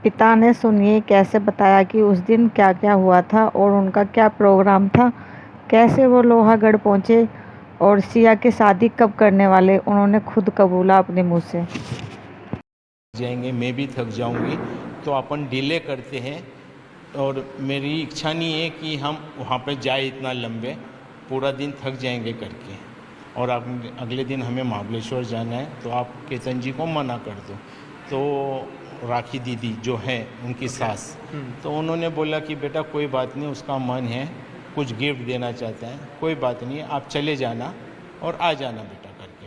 पिता ने सुनिए कैसे बताया कि उस दिन क्या क्या हुआ था और उनका क्या प्रोग्राम था, कैसे वो लोहागढ़ पहुंचे और सिया की शादी कब करने वाले, उन्होंने खुद कबूला अपने मुंह से। जाएंगे, मैं भी थक जाऊंगी, तो अपन डिले करते हैं। और मेरी इच्छा नहीं है कि हम वहाँ पे जाए इतना लंबे, पूरा दिन थक जाएंगे करके। और अगले दिन हमें महाबलेश्वर जाना है, तो आप केतन जी को मना कर दो। तो राखी दीदी जो है उनकी सास, तो उन्होंने बोला कि बेटा कोई बात नहीं, उसका मन है, कुछ गिफ्ट देना चाहता है, कोई बात नहीं, आप चले जाना और आ जाना बेटा करके।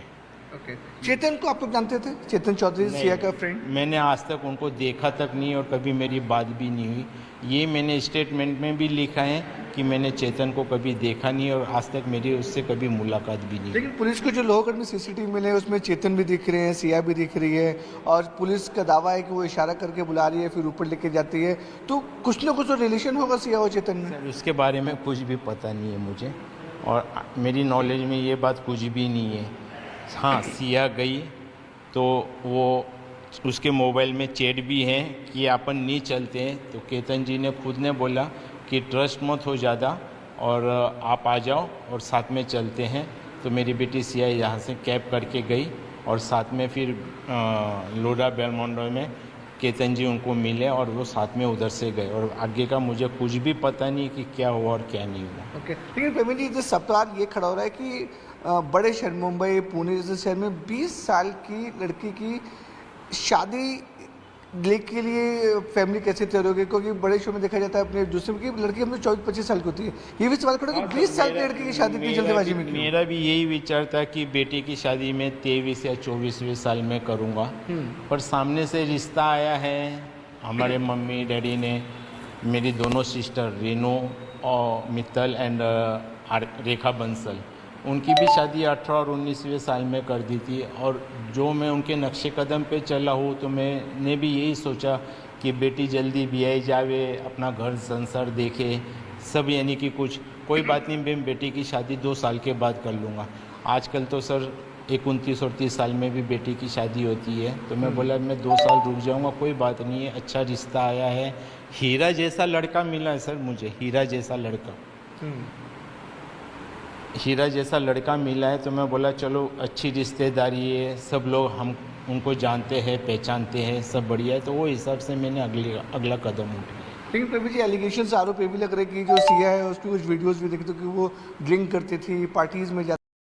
ओके। चेतन को आप लोग जानते थे? चेतन चौधरी सिया का फ्रेंड? मैंने आज तक उनको देखा तक नहीं और कभी मेरी बात भी नहीं हुई। ये मैंने स्टेटमेंट में भी लिखा है कि मैंने चेतन को कभी देखा नहीं और आज तक मेरी उससे कभी मुलाकात भी नहीं। लेकिन पुलिस को जो लोहागढ़ में सीसीटीवी मिले हैं उसमें चेतन भी दिख रहे हैं, सिया भी दिख रही है, और पुलिस का दावा है कि वो इशारा करके बुला रही है फिर ऊपर लेके जाती है, तो कुछ ना कुछ तो रिलेशन होगा सिया और चेतन में। सर उसके बारे में कुछ भी पता नहीं है मुझे, और मेरी नॉलेज में ये बात कुछ भी नहीं है। हाँ, सिया गई तो वो उसके मोबाइल में चैट भी है कि अपन नहीं चलते हैं, तो केतन जी ने खुद ने बोला कि ट्रस्ट मत हो ज़्यादा और आप आ जाओ और साथ में चलते हैं। तो मेरी बेटी सिया यहाँ से कैब करके गई और साथ में फिर लोडा बेलमोंडो में केतन जी उनको मिले और वो साथ में उधर से गए, और आगे का मुझे कुछ भी पता नहीं कि क्या हुआ और क्या नहीं हुआ। ओके। लेकिन प्रवीण जी, जिस सवाल ये खड़ा हो रहा है कि बड़े शहर मुंबई पुणे जैसे शहर में 20 साल की लड़की की शादी के लिए फैमिली कैसे तैयार होगी? क्योंकि बड़े शो में देखा जाता है अपने दूसरे की लड़की हमने 24-25 साल की होती है, ये भी सवाल खड़ा है कि 20 साल की लड़की की शादी की जल्दबाजी में क्यों? मेरा भी यही विचार था कि बेटी की शादी में 23 या 24वें साल में करूँगा, पर सामने से रिश्ता आया है हमारे मम्मी डैडी ने, मेरी दोनों सिस्टर रेनू और मित्तल एंड रेखा बंसल, उनकी भी शादी 18 और 19वें साल में कर दी थी। और जो मैं उनके नक्शे कदम पे चला हूँ, तो मैंने भी यही सोचा कि बेटी जल्दी ब्याह जावे, अपना घर संसार देखे सब, यानी कि कुछ कोई बात नहीं, मैं बेटी की शादी 2 साल के बाद कर लूँगा। आजकल तो सर 29 और 30 साल में भी बेटी की शादी होती है, तो मैं बोला मैं 2 साल रुक जाऊँगा, कोई बात नहीं है, अच्छा रिश्ता आया है, हीरा जैसा लड़का मिला है सर मुझे, हीरा जैसा लड़का, हीरा जैसा लड़का मिला है। तो मैं बोला चलो अच्छी रिश्तेदारी है, सब लोग हम उनको जानते हैं पहचानते हैं, सब बढ़िया है, तो वो हिसाब से मैंने अगला कदम उठाया। लेकिन प्रवीण जी, एलिगेशन आरोप ये भी लग रहे हैं कि जो सिया है उसकी कुछ वीडियोस भी देखे तो कि वो ड्रिंक करती थी, पार्टीज में